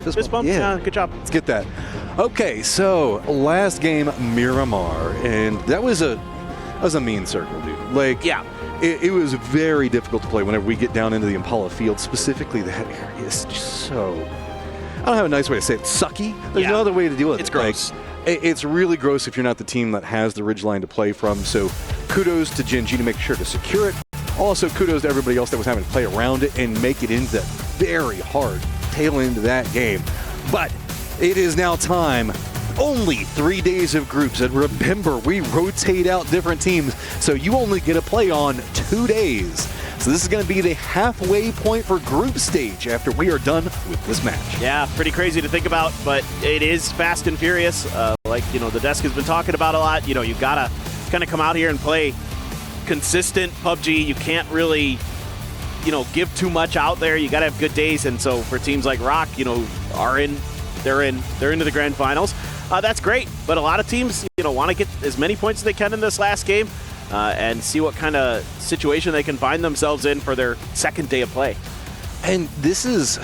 Fist bump? Yeah, good job. Let's get that. Okay, so last game, Miramar, and that was a mean circle, dude. Like, yeah. It was very difficult to play whenever we get down into the Impala field. Specifically, that area is just so... I don't have a nice way to say it. Sucky? There's no other way to deal with it. It's gross. Like, it's really gross if you're not the team that has the ridgeline to play from. So kudos to Gen.G to make sure to secure it. Also, kudos to everybody else that was having to play around it and make it into that very hard tail end of that game. But it is now time. Only 3 days of groups, and remember, we rotate out different teams, so you only get to play on 2 days. So this is going to be the halfway point for group stage after we are done with this match. Yeah, pretty crazy to think about, but it is fast and furious. Like, the desk has been talking about a lot. You got to kind of come out here and play consistent PUBG. You can't really, give too much out there. You got to have good days, and so for teams like Rock, they're into the grand finals. That's great, but a lot of teams, want to get as many points as they can in this last game and see what kind of situation they can find themselves in for their second day of play. And this is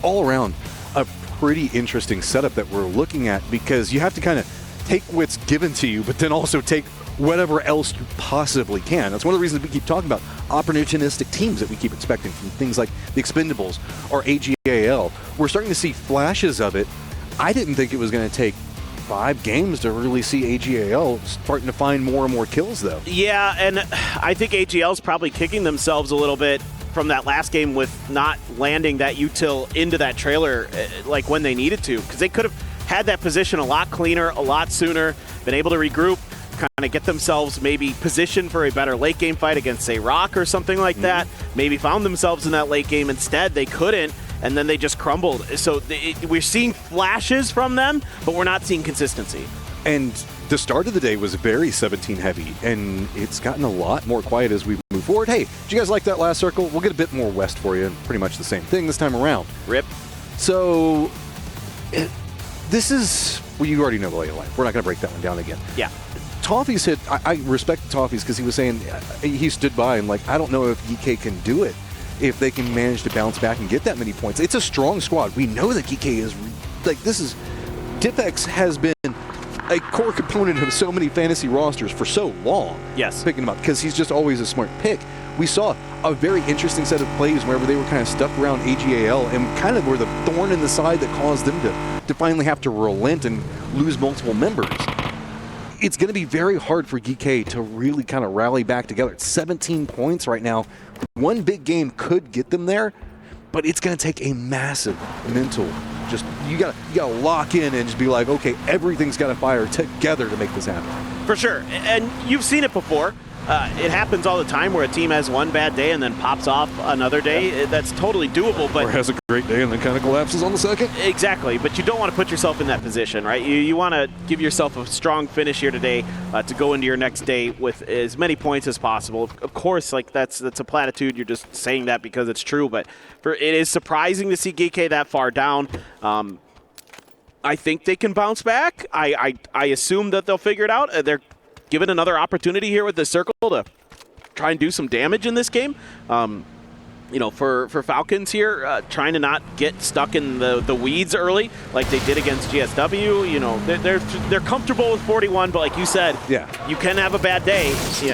all around a pretty interesting setup that we're looking at, because you have to kind of take what's given to you, but then also take whatever else you possibly can. That's one of the reasons we keep talking about opportunistic teams that we keep expecting from things like the Expendables or AGAL. We're starting to see flashes of it. I didn't think it was going to take 5 games to really see AGAL starting to find more and more kills, though. Yeah, and I think AGL's probably kicking themselves a little bit from that last game with not landing that util into that trailer like when they needed to, because they could have had that position a lot cleaner, a lot sooner, been able to regroup, kind of get themselves maybe positioned for a better late game fight against, say, Rock or something like that. Maybe found themselves in that late game. Instead, they couldn't, and then they just crumbled. So we're seeing flashes from them, but we're not seeing consistency. And the start of the day was very 17 heavy, and it's gotten a lot more quiet as we move forward. Hey, did you guys like that last circle? We'll get a bit more west for you, and pretty much the same thing this time around. Rip. So this is, well, you already know the lay of life. We're not going to break that one down again. Yeah. Toffee's hit, I respect Toffee's because he was saying, he stood by and like, I don't know if GK can do it, if they can manage to bounce back and get that many points. It's a strong squad. We know that GK is, like, Diffex has been a core component of so many fantasy rosters for so long. Yes. Picking him up, because he's just always a smart pick. We saw a very interesting set of plays wherever they were kind of stuck around AGAL and kind of were the thorn in the side that caused them to finally have to relent and lose multiple members. It's going to be very hard for GK to really kind of rally back together. It's 17 points right now. One big game could get them there, but it's going to take a massive mental. Just you got to lock in and just be like, okay, everything's got to fire together to make this happen. For sure, and you've seen it before. It happens all the time where a team has one bad day and then pops off another day. Yeah. That's totally doable. But or has a great day and then kind of collapses on the second. Exactly, but you don't want to put yourself in that position, right? You want to give yourself a strong finish here today to go into your next day with as many points as possible. Of course, like that's a platitude. You're just saying that because it's true, but it is surprising to see GK that far down. I think they can bounce back. I assume that they'll figure it out. They're given another opportunity here with the circle to try and do some damage in this game. For Falcons here, trying to not get stuck in the weeds early like they did against GSW. They're comfortable with 41, but like you said, yeah, you can have a bad day.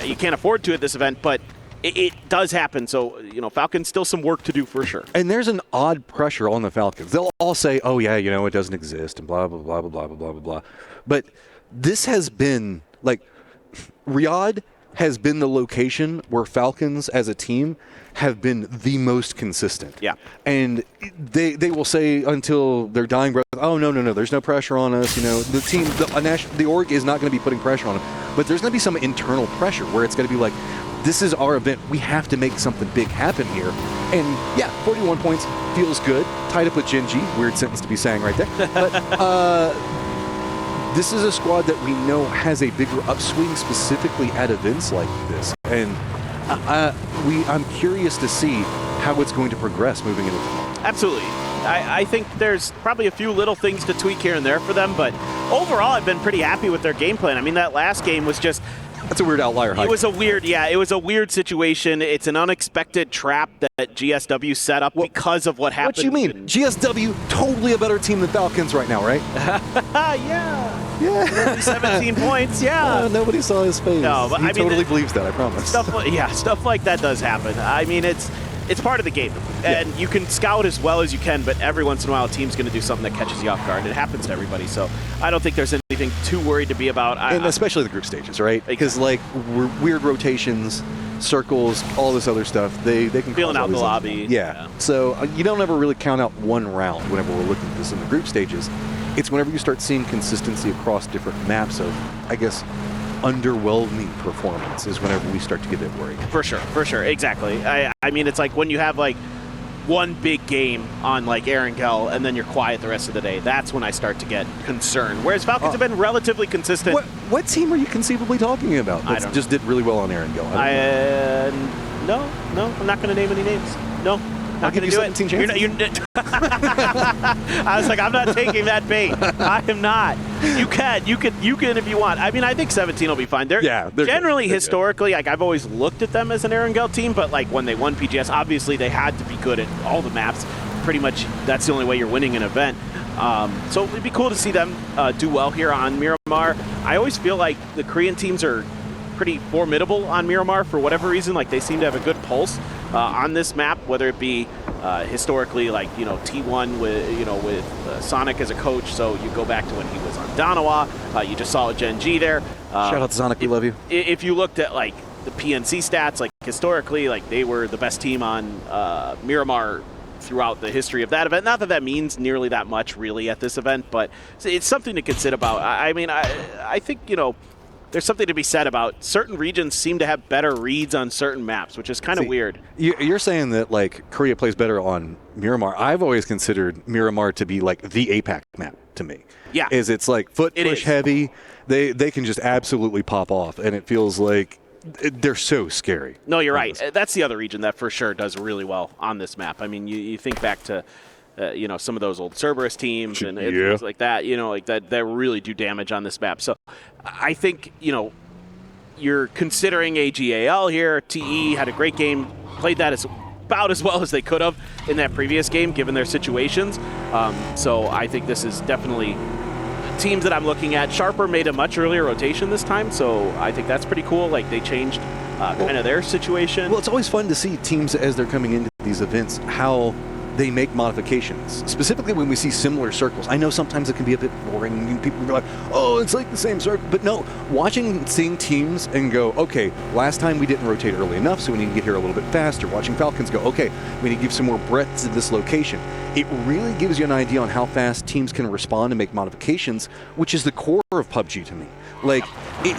You can't afford to at this event, but it does happen. So, Falcons still some work to do for sure. And there's an odd pressure on the Falcons. They'll all say, oh yeah, it doesn't exist and blah, blah, blah, blah, blah, blah, blah, blah. But this has been like, Riyadh has been the location where Falcons as a team have been the most consistent. Yeah. And they will say until their dying breath, oh, no, there's no pressure on us. The team, the org is not going to be putting pressure on them. But there's going to be some internal pressure where it's going to be like, this is our event. We have to make something big happen here. And yeah, 41 points feels good. Tied up with Gen.G. Weird sentence to be saying right there. But this is a squad that we know has a bigger upswing specifically at events like this. And I'm curious to see how it's going to progress moving into tomorrow. Absolutely. I think there's probably a few little things to tweak here and there for them, but overall I've been pretty happy with their game plan. I mean, that last game was just That's a weird outlier hype. It was a weird, it was a weird situation. It's an unexpected trap that GSW set up because of what happened. What you mean? GSW, totally a better team than Falcons right now, right? Yeah. 17 points, yeah. Nobody saw his face. No, but he totally believes that, I promise. Stuff like that does happen. I mean, it's part of the game. And you can scout as well as you can, but every once in a while a team's going to do something that catches you off guard. It happens to everybody, so I don't think there's anything too worried to be about. And especially the group stages, right? Because, like, weird rotations, circles, all this other stuff, they can feeling out in the lobby. Yeah. So you don't ever really count out one round whenever we're looking at this in the group stages. It's whenever you start seeing consistency across different maps of, I guess, underwhelming performance is whenever we start to get a bit worried. For sure, exactly. I mean, it's like when you have like one big game on like Erangel and then you're quiet the rest of the day. That's when I start to get concerned. Whereas Falcons have been relatively consistent. What team are you conceivably talking about that just did really well on Erangel? No, I'm not going to name any names. No. I'll give you 17 chances. I was like, I'm not taking that bait. I am not. You can if you want. I mean, I think 17 will be fine. They're generally, historically, like I've always looked at them as an Erangel team, but like when they won PGS, obviously they had to be good at all the maps. Pretty much, that's the only way you're winning an event. So it'd be cool to see them do well here on Miramar. I always feel like the Korean teams are pretty formidable on Miramar for whatever reason. Like they seem to have a good pulse on this map, whether it be historically, like T1 with Sonic as a coach. So you go back to when he was on Danawa. You just saw Gen.G there. Shout out to Sonic, we love you. If you looked at like the PNC stats, like historically, like they were the best team on Miramar throughout the history of that event. Not that means nearly that much really at this event, but it's something to consider about. I mean, I think there's something to be said about certain regions seem to have better reads on certain maps, which is kind of weird. You're saying that like Korea plays better on Miramar. I've always considered Miramar to be like the APAC map to me. Yeah. It's like foot push heavy. They can just absolutely pop off, and it feels like they're so scary. No, you're right. That's the other region that for sure does really well on this map. I mean, you think back to some of those old Cerberus teams and things like that, like that really do damage on this map. So I think, you're considering AGAL here. TE had a great game, played that about as well as they could have in that previous game, given their situations. So I think this is definitely teams that I'm looking at. Sharper made a much earlier rotation this time, so I think that's pretty cool. Like they changed kind of their situation. Well, it's always fun to see teams as they're coming into these events, how they make modifications, specifically when we see similar circles. I know sometimes it can be a bit boring and people are like, oh, it's like the same circle. But no, seeing teams and go, okay, last time we didn't rotate early enough, so we need to get here a little bit faster. Watching Falcons go, okay, we need to give some more breadth to this location. It really gives you an idea on how fast teams can respond and make modifications, which is the core of PUBG to me. Like,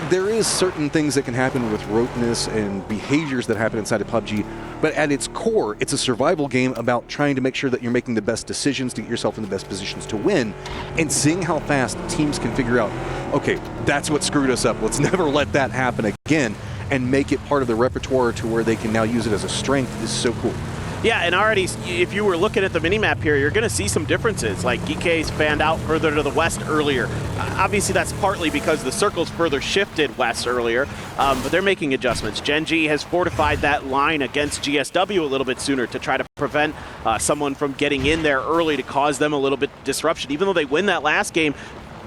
there is certain things that can happen with roteness and behaviors that happen inside of PUBG, but at its core, it's a survival game about trying to make sure that you're making the best decisions to get yourself in the best positions to win, and seeing how fast teams can figure out, okay, that's what screwed us up. Let's never let that happen again, and make it part of the repertoire to where they can now use it as a strength is so cool. Yeah, and already, if you were looking at the minimap here, you're going to see some differences. Like, GK's fanned out further to the west earlier. Obviously, that's partly because the circle's further shifted west earlier, but they're making adjustments. Gen.G has fortified that line against GSW a little bit sooner to try to prevent someone from getting in there early to cause them a little bit of disruption. Even though they win that last game,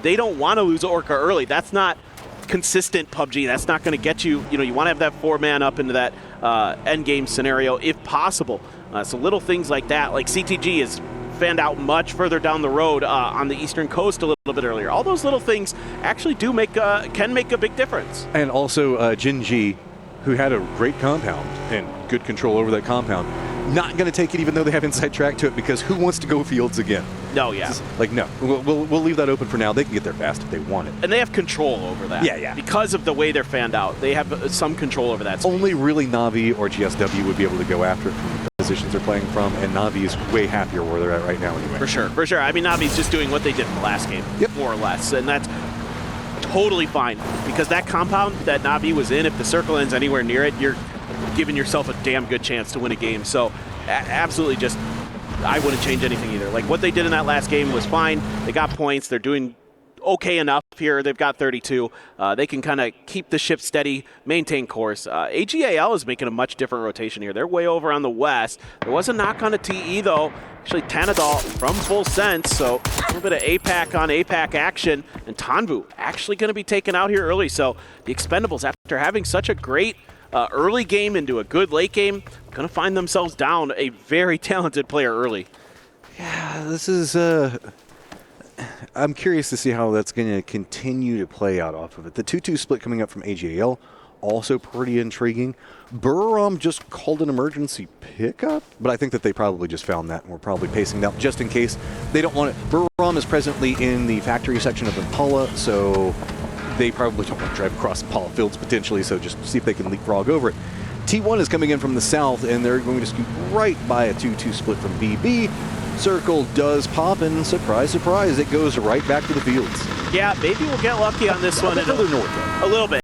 they don't want to lose Orca early. That's not consistent PUBG. That's not going to get you, you want to have that 4-man up into that end game scenario if possible. So little things like that, like CTG is fanned out much further down the road on the eastern coast a little bit earlier. All those little things actually do can make a big difference. And also Gen.G, who had a great compound and good control over that compound, not going to take it even though they have inside track to it, because who wants to go fields again? No, yeah. Like, no. We'll leave that open for now. They can get there fast if they want it. And they have control over that. Yeah. Because of the way they're fanned out. They have some control over that space. Only really Na'Vi or GSW would be able to go after it from the positions they're playing from, and Na'Vi is way happier where they're at right now anyway. For sure. I mean, Na'Vi's just doing what they did in the last game, more or less. And that's totally fine, because that compound that Na'Vi was in, if the circle ends anywhere near it, you're giving yourself a damn good chance to win a game. So absolutely just, I wouldn't change anything either. Like, what they did in that last game was fine. They got points. They're doing okay enough here. They've got 32. They can kind of keep the ship steady, maintain course. AGAL is making a much different rotation here. They're way over on the west. There was a knock on a TE, though. Actually, Tanadol from Full Sense, so a little bit of APAC on APAC action. And Tanvu actually going to be taken out here early. So the Expendables, after having such a great early game into a good late game, going to find themselves down a very talented player early. Yeah, this is... I'm curious to see how that's going to continue to play out off of it. The 2-2 split coming up from AGL, also pretty intriguing. Buriram just called an emergency pickup, but I think that they probably just found that and were probably pacing it out just in case they don't want it. Buriram is presently in the factory section of Impala, so they probably don't want to drive across Impala fields potentially, so just see if they can leapfrog over it. T1 is coming in from the south, and they're going to scoot right by a 2-2 split from BB. Circle does pop, and surprise, surprise, it goes right back to the fields. Yeah, maybe we'll get lucky on this one. Further north, a little bit.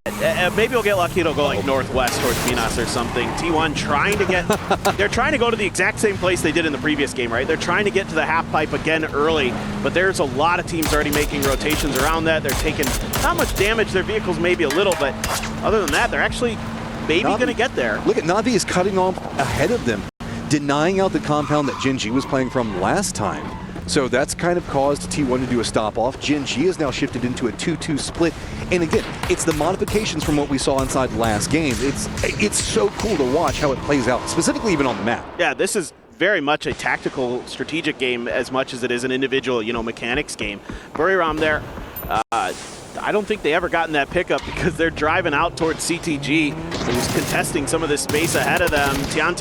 Maybe we'll get lucky. It'll go like northwest towards Minas or something. T1 trying to get, they're trying to go to the exact same place they did in the previous game, right? They're trying to get to the half pipe again early, but there's a lot of teams already making rotations around that. They're taking not much damage. Their vehicles maybe a little, but other than that, they're actually maybe going to get there. Look at Navi is cutting off ahead of them, denying out the compound that Gen.G was playing from last time. So that's kind of caused T1 to do a stop-off. Gen.G is now shifted into a 2-2 split. And again, it's the modifications from what we saw inside last game. It's so cool to watch how it plays out, specifically even on the map. Yeah, this is very much a tactical, strategic game as much as it is an individual, mechanics game. Buriram there, I don't think they ever gotten that pickup because they're driving out towards CTG, who's contesting some of this space ahead of them. Tian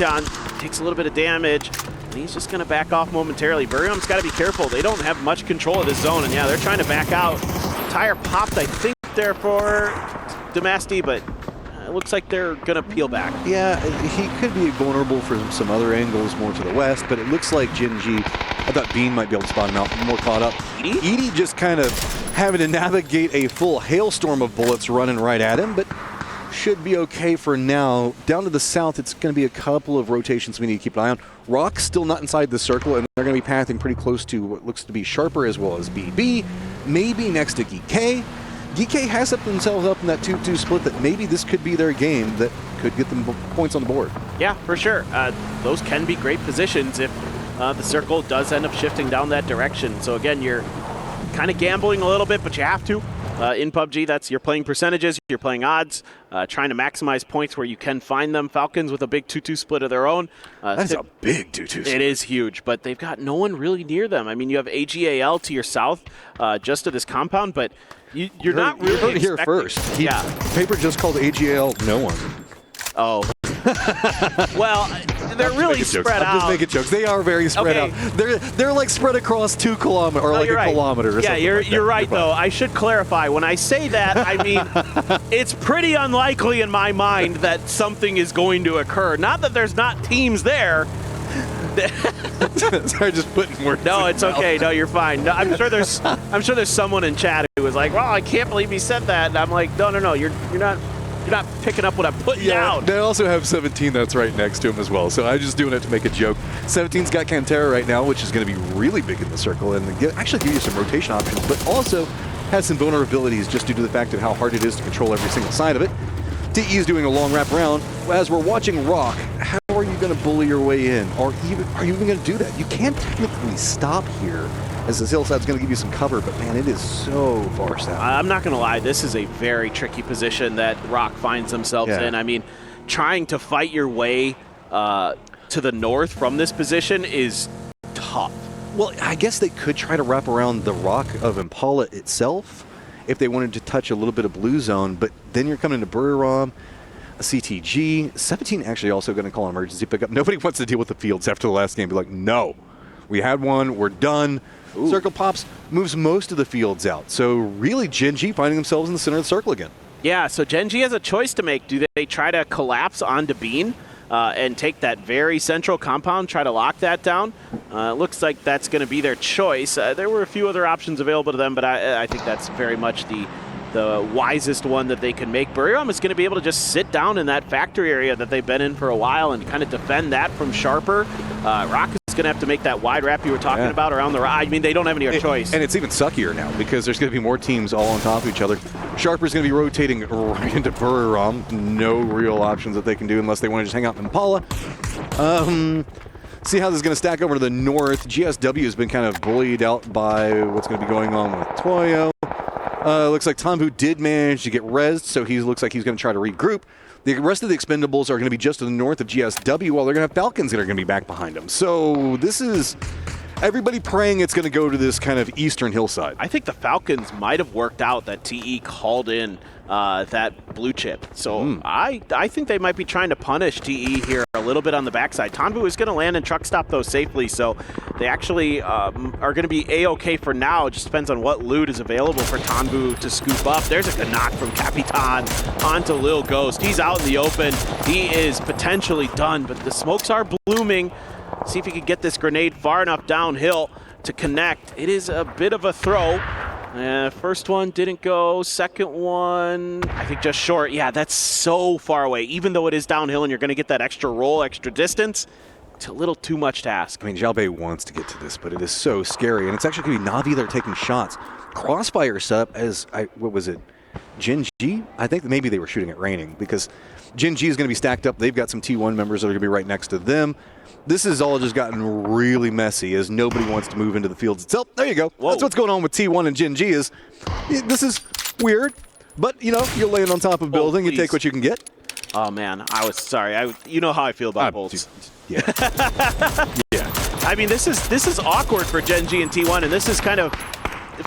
takes a little bit of damage, and he's just going to back off momentarily. Buriram's got to be careful. They don't have much control of this zone, and yeah, they're trying to back out. Tire popped, I think, there for Demasti, but it looks like they're going to peel back. Yeah, he could be vulnerable for some other angles more to the west, but it looks like Gen.G, I thought Bean might be able to spot him out more caught up. Edie just kind of having to navigate a full hailstorm of bullets running right at him, but should be okay for now. Down to the south, it's going to be a couple of rotations we need to keep an eye on. Rock's still not inside the circle, and they're going to be pathing pretty close to what looks to be Sharper as well as BB, maybe next to Geek. Geek has set themselves up in that 2-2 split that maybe this could be their game that could get them points on the board. Yeah, for sure. Those can be great positions if the circle does end up shifting down that direction. So again, you're kind of gambling a little bit, but you have to. In PUBG, you're playing percentages, you're playing odds, trying to maximize points where you can find them. Falcons with a big 2-2 split of their own. That's a big 2-2 split. It is huge, but they've got no one really near them. I mean, you have AGAL to your south, just to this compound, but you're not really heard it here first. Paper just called AGAL no one. Oh. Well, they're really spread out. I'm just making jokes. They are very spread out. They're like spread across 2 kilometers or like a kilometer or something. Yeah, you're right, though. I should clarify. When I say that, I mean, it's pretty unlikely in my mind that something is going to occur. Not that there's not teams there. Sorry, just putting words. No, it's okay. No, you're fine. No, I'm sure there's someone in chat who was like, "Well, I can't believe he said that." And I'm like, "No, you're not picking up what I'm putting down." They also have 17 that's right next to him as well, so I'm just doing it to make a joke. 17's got Cantera right now, which is going to be really big in the circle and actually give you some rotation options, but also has some vulnerabilities just due to the fact of how hard it is to control every single side of it. TE is doing a long wrap around. As we're watching Rock, how are you going to bully your way in? Or are you even going to do that? You can't technically stop here, as this hillside's going to give you some cover, but man, it is so far south. I'm not going to lie, this is a very tricky position that Rock finds themselves in. I mean, trying to fight your way to the north from this position is tough. Well, I guess they could try to wrap around the rock of Impala itself if they wanted to touch a little bit of blue zone, but then you're coming to Buriram, a CTG. 17 actually also going to call an emergency pickup. Nobody wants to deal with the fields after the last game. Be like, no, we had one, we're done. Ooh. Circle pops, moves most of the fields out. So really Gen.G finding themselves in the center of the circle again. Yeah, so Gen.G has a choice to make. Do they try to collapse onto Bean and take that very central compound, try to lock that down? Looks like that's going to be their choice. There were a few other options available to them, but I think that's very much the wisest one that they can make. Buriram is going to be able to just sit down in that factory area that they've been in for a while and kind of defend that from Sharper. Rock is going going to have to make that wide wrap you were talking about around the I mean, they don't have any other choice. And it's even suckier now because there's going to be more teams all on top of each other. Sharper's going to be rotating right into Buriram. No real options that they can do unless they want to just hang out in Impala. See how this is going to stack over to the north. GSW has been kind of bullied out by what's going to be going on with Toyo. Looks like Tombu did manage to get rezzed, so he looks like he's going to try to regroup. The rest of the Expendables are going to be just to the north of GSW, while they're going to have Falcons that are going to be back behind them. So this is everybody praying it's going to go to this kind of eastern hillside. I think the Falcons might have worked out that TE called in that blue chip. So I think they might be trying to punish TE here a little bit on the backside. Tanbu is going to land and truck stop those safely, so they actually are going to be A-okay for now. It just depends on what loot is available for Tanbu to scoop up. There's a good knock from Capitan onto Lil Ghost. He's out in the open. He is potentially done, but the smokes are blooming. See if he can get this grenade far enough downhill to connect. It is a bit of a throw. First one didn't go. Second one, I think just short. Yeah, that's so far away. Even though it is downhill and you're going to get that extra roll, extra distance, it's a little too much to ask. I mean, Xiaobei wants to get to this, but it is so scary. And it's actually going to be Na'Vi that are taking shots. Crossfire set up as, what was it, Gen.G? I think maybe they were shooting at Raining because Gen.G is going to be stacked up. They've got some T1 members that are going to be right next to them. This has all just gotten really messy as nobody wants to move into the fields itself. There you go. Whoa. That's what's going on with T1 and Gen.G is this is weird, but, you know, you're laying on top of a building. You take what you can get. Oh, man. I was sorry. You know how I feel about bolts. Yeah. Yeah. I mean, this is awkward for Gen.G and T1, and this is kind of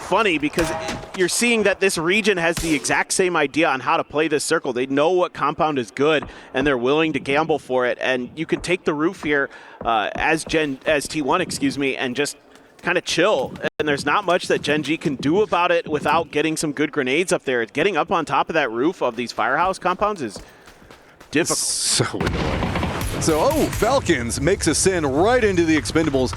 funny because you're seeing that this region has the exact same idea on how to play this circle. They know what compound is good, and they're willing to gamble for it. And you can take the roof here as T1, excuse me, and just kind of chill. And there's not much that Gen.G can do about it without getting some good grenades up there. Getting up on top of that roof of these firehouse compounds is difficult. So annoying. So, Falcons makes a sin right into the Expendables.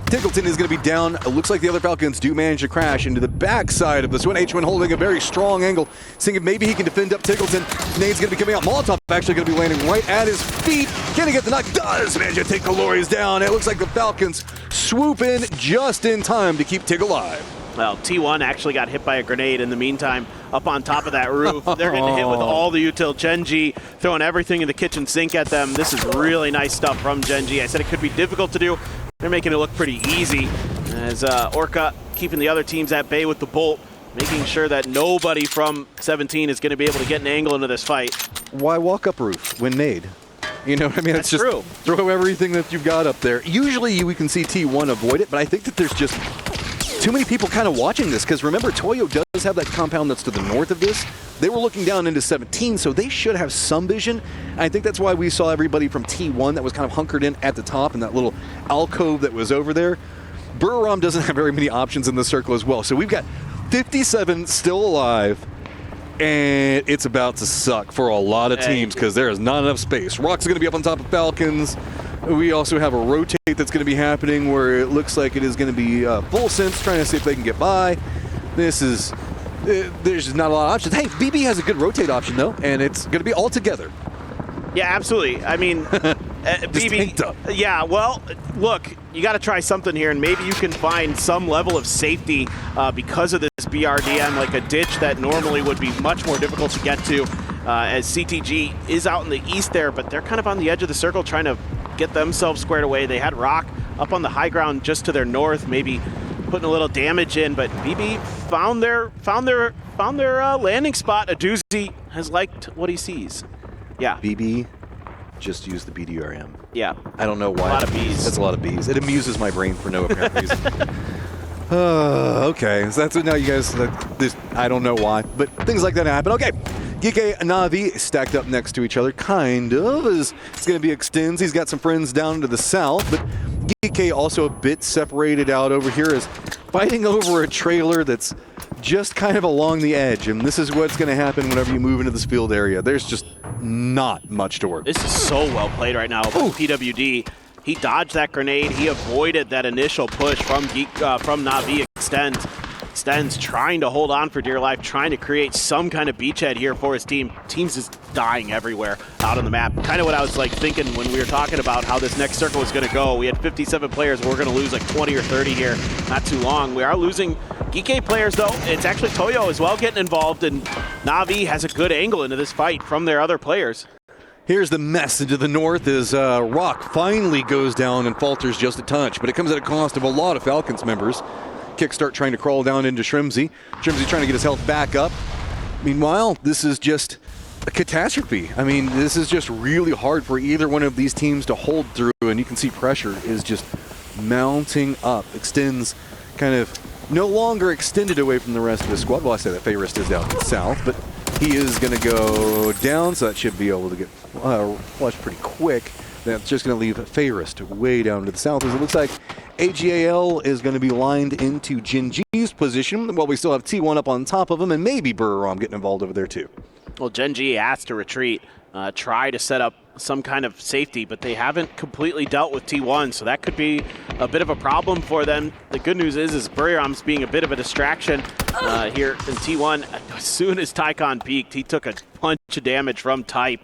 Tickleton is going to be down. It looks like the other Falcons do manage to crash into the backside of this one. H1 holding a very strong angle, seeing if maybe he can defend up Tickleton. Nade's going to be coming out. Molotov actually going to be landing right at his feet. Can he get the knock? Does manage to take Glorious down. It looks like the Falcons swoop in just in time to keep Tig alive. Well, T1 actually got hit by a grenade in the meantime up on top of that roof. They're getting hit with all the util. Gen.G throwing everything in the kitchen sink at them. This is really nice stuff from Gen.G. I said it could be difficult to do. They're making it look pretty easy as Orca keeping the other teams at bay with the bolt, making sure that nobody from 17 is going to be able to get an angle into this fight. Why walk up roof when nade? You know what I mean? That's it's just true. Throw everything that you've got up there. Usually we can see T1 avoid it, but I think that there's just too many people kind of watching this because remember, Toyo does have that compound that's to the north of this. They were looking down into 17, so they should have some vision. And I think that's why we saw everybody from T1 that was kind of hunkered in at the top in that little alcove that was over there. Buriram doesn't have very many options in the circle as well. So we've got 57 still alive, and it's about to suck for a lot of teams because there is not enough space. Rock's going to be up on top of Falcons. We also have a rotate that's going to be happening where it looks like it is going to be full sense trying to see if they can get by. This is, there's just not a lot of options. Hey, BB has a good rotate option though, and it's going to be all together. Yeah, absolutely. I mean, BB, yeah, well, look, you got to try something here, and maybe you can find some level of safety because of this BRDM, like a ditch that normally would be much more difficult to get to, as CTG is out in the east there, but they're kind of on the edge of the circle trying to get themselves squared away. They had Rock up on the high ground just to their north, maybe putting a little damage in, but BB found their landing spot. A doozy has liked what he sees. Yeah. BB just used the BDRM. Yeah. I don't know why. A lot of bees. That's a lot of bees. It amuses my brain for no apparent reason. Okay, so that's what now you guys, I don't know why, but things like that happen. Okay, Gike and Na'Vi stacked up next to each other, kind of, as it's going to be extends. He's got some friends down to the south, but Gike also a bit separated out over here is fighting over a trailer that's just kind of along the edge, and this is what's going to happen whenever you move into this field area. There's just not much to work. This is so well played right now by PWD. He dodged that grenade. He avoided that initial push from Na'Vi extend. Sten's trying to hold on for dear life, trying to create some kind of beachhead here for his team. Team's just dying everywhere out on the map. Kind of what I was like thinking when we were talking about how this next circle was going to go. We had 57 players. We're going to lose like 20 or 30 here. Not too long. We are losing Geek players, though. It's actually Toyo as well getting involved, and Na'Vi has a good angle into this fight from their other players. Here's the mess into the north as Rock finally goes down and falters just a touch, but it comes at a cost of a lot of Falcons members. Kickstart trying to crawl down into Shrimzy. Shrimzy trying to get his health back up. Meanwhile, this is just a catastrophe. I mean, this is just really hard for either one of these teams to hold through, and you can see pressure is just mounting up. Extends kind of no longer extended away from the rest of the squad. Well, I say that Favorist is down south, but he is going to go down, so that should be able to get flushed pretty quick. That's just going to leave Favorist way down to the south, as it looks like AGAL is going to be lined into Gen.G's position, while we still have T1 up on top of him, and maybe Burram getting involved over there too. Well, Gen.G has to retreat, try to set up some kind of safety, but they haven't completely dealt with T1, so that could be a bit of a problem for them. The good news is Burram's being a bit of a distraction here in T1. As soon as Tycon peaked, he took a bunch of damage from Type.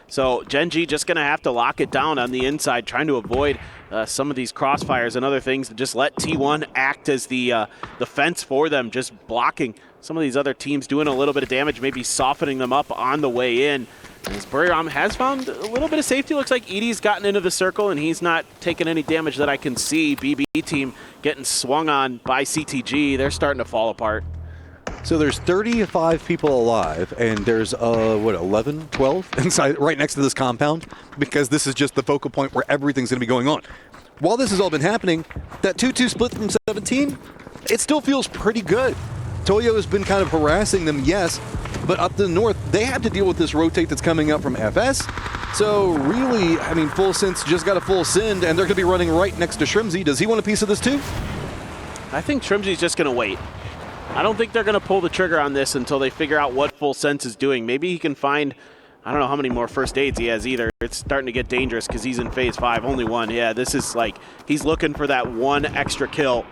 So Gen.G just going to have to lock it down on the inside, trying to avoid some of these crossfires and other things, and just let T1 act as the fence for them, just blocking some of these other teams, doing a little bit of damage, maybe softening them up on the way in. As Burram has found a little bit of safety. Looks like Edie's gotten into the circle, and he's not taking any damage that I can see. BB team getting swung on by CTG. They're starting to fall apart. So there's 35 people alive, and there's, 11, 12 inside, right next to this compound, because this is just the focal point where everything's going to be going on. While this has all been happening, that 2-2 split from 17, it still feels pretty good. Toyo has been kind of harassing them, yes, but up to the north, they have to deal with this rotate that's coming up from FS. So really, I mean, Full Sense just got a full send, and they're going to be running right next to Shrimzy. Does he want a piece of this too? I think Shrimzy's just going to wait. I don't think they're going to pull the trigger on this until they figure out what Full Sense is doing. Maybe he can find, I don't know how many more first aids he has either. It's starting to get dangerous because he's in phase 5, only one. Yeah, this is like, he's looking for that one extra kill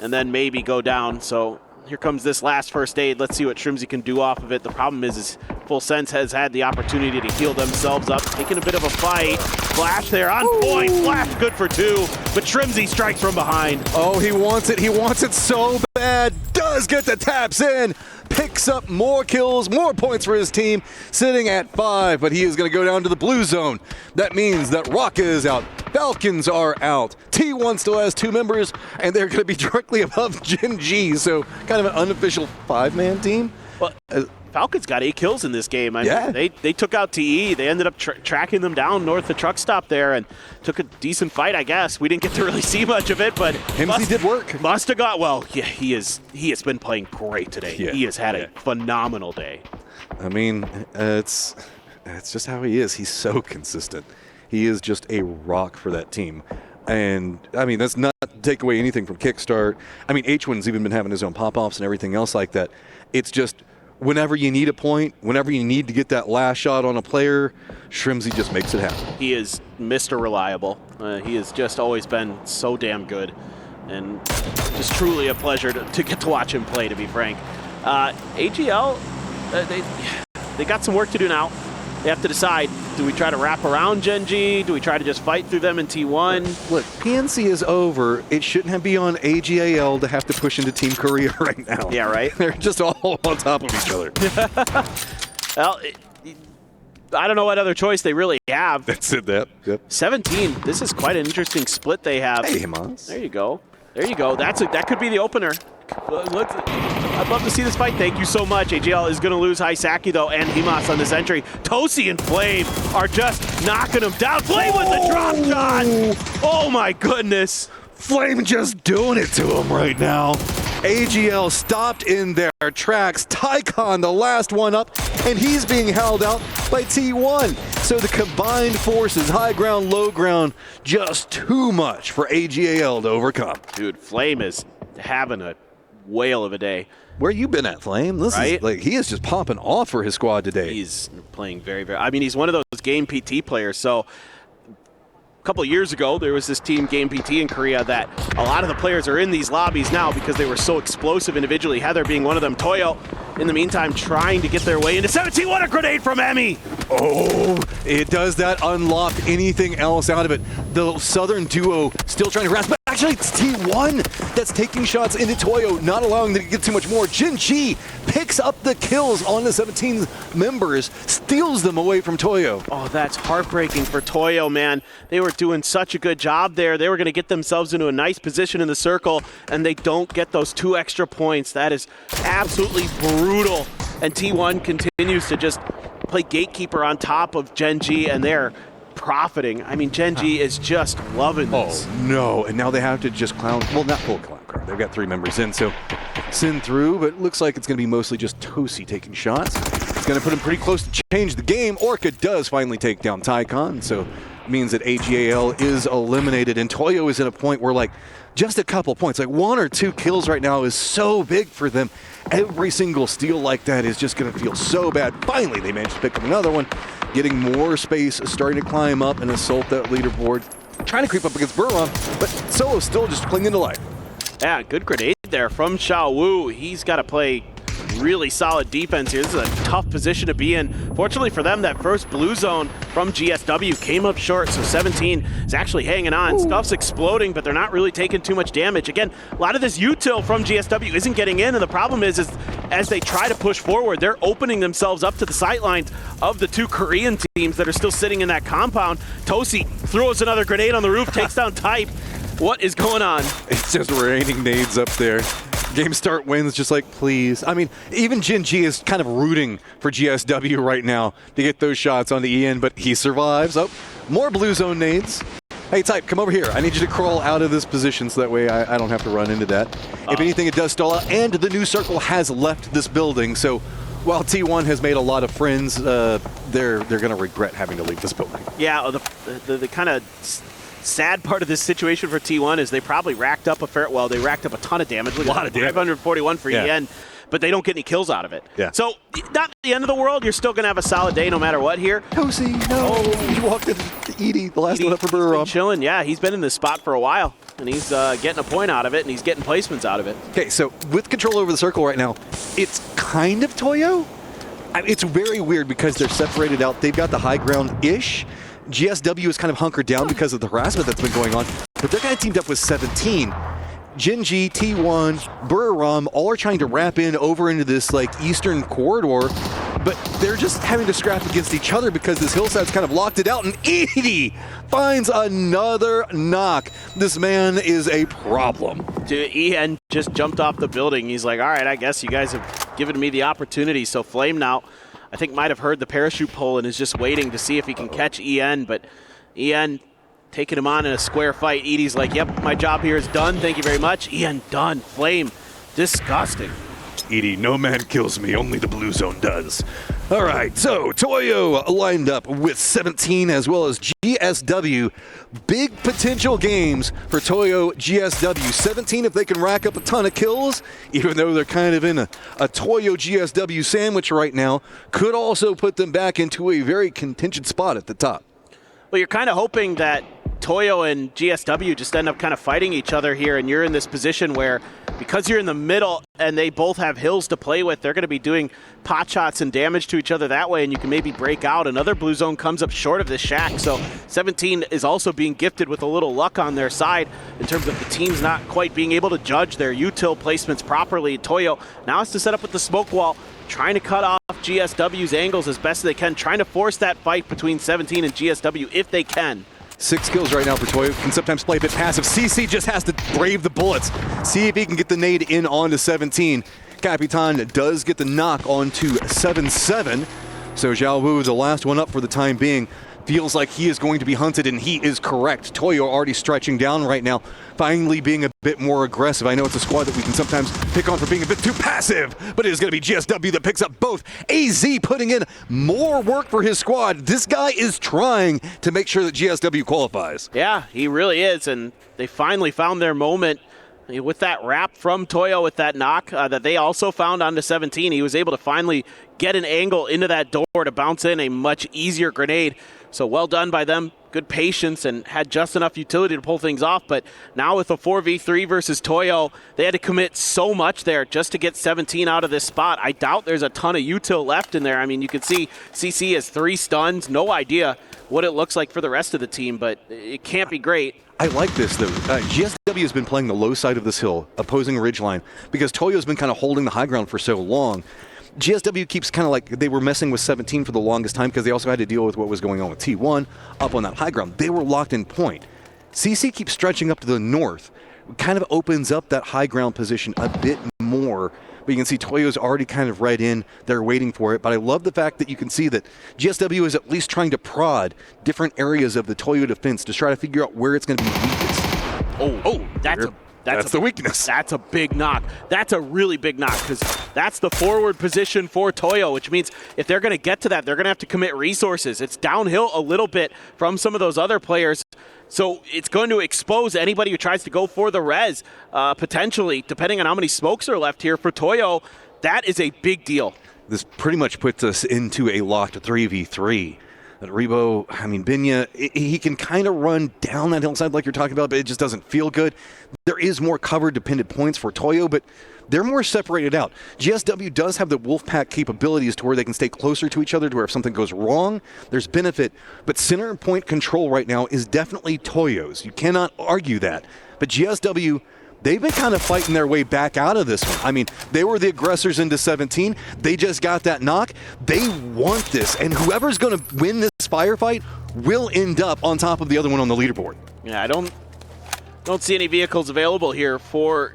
and then maybe go down. So here comes this last first aid. Let's see what Shrimzy can do off of it. The problem is Full Sense has had the opportunity to heal themselves up, taking a bit of a fight. Flash there on point. Flash good for 2, but Shrimzy strikes from behind. Oh, he wants it. He wants it so bad. Does get the taps in. Picks up more kills, more points for his team, sitting at 5, but he is going to go down to the blue zone. That means that Rock is out. Falcons are out. T1 still has 2 members, and they're going to be directly above Gen.G, so kind of an unofficial 5-man team. Well, Falcons got 8 kills in this game. I mean, yeah. They took out TE. They ended up tracking them down north the truck stop there and took a decent fight, I guess. We didn't get to really see much of it, but Himsey did work. Must have got, well, yeah, he has been playing great today. Yeah. He has had a phenomenal day. I mean, it's just how he is. He's so consistent. He is just a rock for that team. And, I mean, that's not to take away anything from Kickstart. I mean, H1's even been having his own pop-offs and everything else like that. It's just whenever you need a point, whenever you need to get that last shot on a player, Shrimzy just makes it happen. He is Mr. Reliable. He has just always been so damn good. And just truly a pleasure to get to watch him play, to be frank. AGL, they got some work to do now. They have to decide, do we try to wrap around Gen.G? Do we try to just fight through them in T1? Look, PNC is over. It shouldn't be on AGAL to have to push into Team Korea right now. Yeah, right? They're just all on top of each other. Well, I don't know what other choice they really have. That's it, that. Yep. 17. This is quite an interesting split they have. Hey, Himas. There you go. There you go. That could be the opener. I'd love to see this fight. Thank you so much. AGL is going to lose Hisaki, though, and Himas on this entry. Tosi and Flame are just knocking him down. Flame with the drop shot! Oh, my goodness. Flame just doing it to him right now. AGL stopped in their tracks. Tycon, the last one up, and he's being held out by T1. So the combined forces, high ground, low ground, just too much for AGAL to overcome. Dude, Flame is having a whale of a day. Where you been at, Flame? This right? is like he is just popping off for his squad today. He's playing very, very. I mean, he's one of those game PT players. So couple of years ago, there was this team, Game PT in Korea, that a lot of the players are in these lobbies now because they were so explosive individually, Heather being one of them. Toyo, in the meantime, trying to get their way into 17. What a grenade from Emmy! Oh, it does that unlock anything else out of it. The Southern duo still trying to grasp, but actually it's T1 that's taking shots into Toyo, not allowing them to get too much more. Gen.G picks up the kills on the 17 members, steals them away from Toyo. Oh, that's heartbreaking for Toyo, man. They were doing such a good job there. They were going to get themselves into a nice position in the circle, and they don't get those 2 extra points. That is absolutely brutal. And T1 continues to just play gatekeeper on top of Gen.G, and they're profiting. I mean, Gen.G is just loving this. Oh, no. And now they have to just clown, well, not full clown car. They've got 3 members in, so send through, but it looks like it's going to be mostly just Tosi taking shots. It's going to put him pretty close to change the game. Orca does finally take down Tycon, so it means that AGAL is eliminated, and Toyo is at a point where, like, just a couple points, like 1 or 2 kills right now is so big for them. Every single steal like that is just going to feel so bad. Finally, they managed to pick up another one, getting more space, starting to climb up and assault that leaderboard, trying to creep up against Burron, but Solo still just clinging to life. Yeah, good grenade there from Xiao Wu. He's got to play really solid defense here. This is a tough position to be in. Fortunately for them, that first blue zone from GSW came up short, so 17 is actually hanging on. Ooh. Stuff's exploding, but they're not really taking too much damage. Again, a lot of this util from GSW isn't getting in, and the problem is as they try to push forward, they're opening themselves up to the sidelines of the 2 Korean teams that are still sitting in that compound. Tosi throws another grenade on the roof, takes down Type. What is going on? It's just raining nades up there. Game start wins, just like, please. I mean, even Gen.G is kind of rooting for GSW right now to get those shots on the EN, but he survives. Oh, more blue zone nades. Hey, Type, come over here. I need you to crawl out of this position so that way I don't have to run into that. If anything, it does stall out, and the new circle has left this building, so while T1 has made a lot of friends, they're going to regret having to leave this building. Yeah, the kind of sad part of this situation for T1 is they probably racked up they racked up a ton of damage. Look, a lot of damage. 541 for EN, but they don't get any kills out of it. Yeah. So, not the end of the world. You're still going to have a solid day no matter what here. Tosi, no. He walked into Edie, the last one up for Burron. Chilling, yeah. He's been in this spot for a while, and he's getting a point out of it, and he's getting placements out of it. Okay, so with control over the circle right now, it's kind of Toyo. I mean, it's very weird because they're separated out. They've got the high ground-ish. GSW is kind of hunkered down because of the harassment that's been going on, but they're kind of teamed up with 17. Gen.G, T1, Burram all are trying to wrap in over into this like eastern corridor, but they're just having to scrap against each other because this hillside's kind of locked it out, and Edie finds another knock. This man is a problem. Dude, EN just jumped off the building. He's like, all right, I guess you guys have given me the opportunity, so Flame now I think might have heard the parachute pull and is just waiting to see if he can catch EN, but EN taking him on in a square fight. Edie's like, yep, my job here is done. Thank you very much. EN done. Flame, disgusting. Edie, no man kills me, only the blue zone does. All right, so Toyo lined up with 17 as well as GSW. Big potential games for Toyo GSW. 17 if they can rack up a ton of kills, even though they're kind of in a Toyo GSW sandwich right now, could also put them back into a very contingent spot at the top. Well, you're kind of hoping that Toyo and GSW just end up kind of fighting each other here, and you're in this position where, because you're in the middle and they both have hills to play with, they're going to be doing pot shots and damage to each other that way, and you can maybe break out. Another blue zone comes up short of this shack, so 17 is also being gifted with a little luck on their side in terms of the teams not quite being able to judge their util placements properly. Toyo now has to set up with the smoke wall, trying to cut off GSW's angles as best as they can, trying to force that fight between 17 and GSW if they can. 6 kills right now for Toyo. Can sometimes play a bit passive. CC just has to brave the bullets. See if he can get the nade in onto 17. Capitan does get the knock onto 7-7. So Xiao Wu, the last one up for the time being, feels like he is going to be hunted, and he is correct. Toyo already stretching down right now, finally being a bit more aggressive. I know it's a squad that we can sometimes pick on for being a bit too passive, but it is going to be GSW that picks up both. AZ putting in more work for his squad. This guy is trying to make sure that GSW qualifies. Yeah, he really is, and they finally found their moment with that wrap from Toyo with that knock that they also found onto 17. He was able to finally get an angle into that door to bounce in a much easier grenade. So well done by them, good patience and had just enough utility to pull things off. But now with a 4v3 versus Toyo, they had to commit so much there just to get 17 out of this spot. I doubt there's a ton of util left in there. I mean, you can see CC has 3 stuns. No idea what it looks like for the rest of the team, but it can't be great. I like this, though. GSW has been playing the low side of this hill, opposing ridgeline, because Toyo's been kind of holding the high ground for so long. GSW keeps kind of like, they were messing with 17 for the longest time because they also had to deal with what was going on with T1 up on that high ground. They were locked in point. CC keeps stretching up to the north, kind of opens up that high ground position a bit more. But you can see Toyo's already kind of right in. They're waiting for it. But I love the fact that you can see that GSW is at least trying to prod different areas of the Toyo defense to try to figure out where it's going to be weakest. That's the weakness. That's a big knock. That's a really big knock because that's the forward position for Toyo, which means if they're going to get to that, they're going to have to commit resources. It's downhill a little bit from some of those other players. So it's going to expose anybody who tries to go for the res, potentially, depending on how many smokes are left here for Toyo. That is a big deal. This pretty much puts us into a locked 3v3. Rebo, I mean, Binya, he can kind of run down that hillside like you're talking about, but it just doesn't feel good. There is more cover-dependent points for Toyo, but they're more separated out. GSW does have the Wolfpack capabilities to where they can stay closer to each other, to where if something goes wrong, there's benefit. But center point control right now is definitely Toyo's. You cannot argue that. But GSW, they've been kind of fighting their way back out of this one. I mean, they were the aggressors into 17. They just got that knock. They want this, and whoever's going to win this firefight will end up on top of the other one on the leaderboard. Yeah, I don't see any vehicles available here for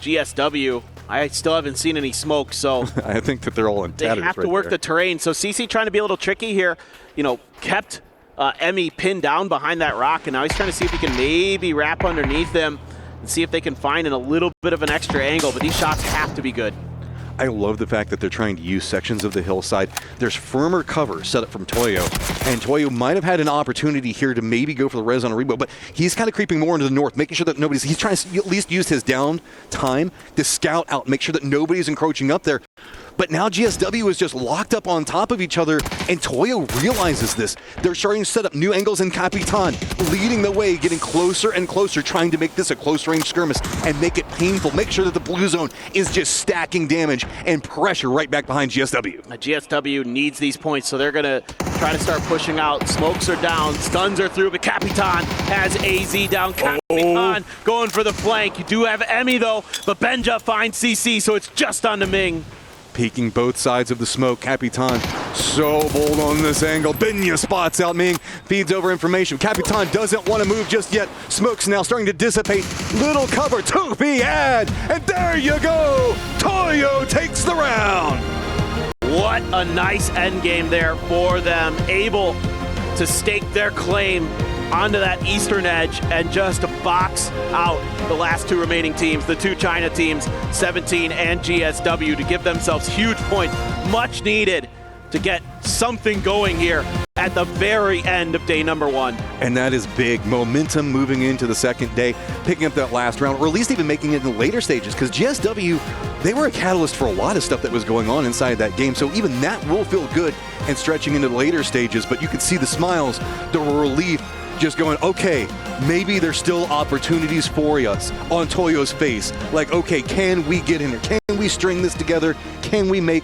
GSW. I still haven't seen any smoke, so I think that they're all in tatters. They have to work the terrain. So CC trying to be a little tricky here. You know, kept Emmy pinned down behind that rock, and now he's trying to see if he can maybe wrap underneath them and see if they can find a little bit of an extra angle, but these shots have to be good. I love the fact that they're trying to use sections of the hillside. There's firmer cover set up from Toyo, and Toyo might have had an opportunity here to maybe go for the res on a rebo, but he's kind of creeping more into the north, making sure that he's trying to at least use his down time to scout out, make sure that nobody's encroaching up there. But now GSW is just locked up on top of each other, and Toyo realizes this. They're starting to set up new angles, and Capitan leading the way, getting closer and closer, trying to make this a close-range skirmish and make it painful. Make sure that the blue zone is just stacking damage and pressure right back behind GSW. GSW needs these points, so they're going to try to start pushing out. Smokes are down, stuns are through, but Capitan has AZ down. Capitan going for the flank. You do have Emmy, though, but Benja finds CC, so it's just on to Ming. Peeking both sides of the smoke. Capitan so bold on this angle. Binya spots out Ming, feeds over information. Capitan doesn't want to move just yet. Smoke's now starting to dissipate. Little cover to be had, and there you go. Toyo takes the round. What a nice end game there for them. Able to stake their claim onto that eastern edge and just box out the last 2 remaining teams, the 2 China teams, 17 and GSW, to give themselves huge points, much needed to get something going here at the very end of day number 1. And that is big. Momentum moving into the second day, picking up that last round, or at least even making it in the later stages, because GSW, they were a catalyst for a lot of stuff that was going on inside that game, so even that will feel good and stretching into the later stages, but you can see the smiles, the relief, just going, okay, maybe there's still opportunities for us on Toyo's face. Like, okay, can we get in there? Can we string this together? Can we make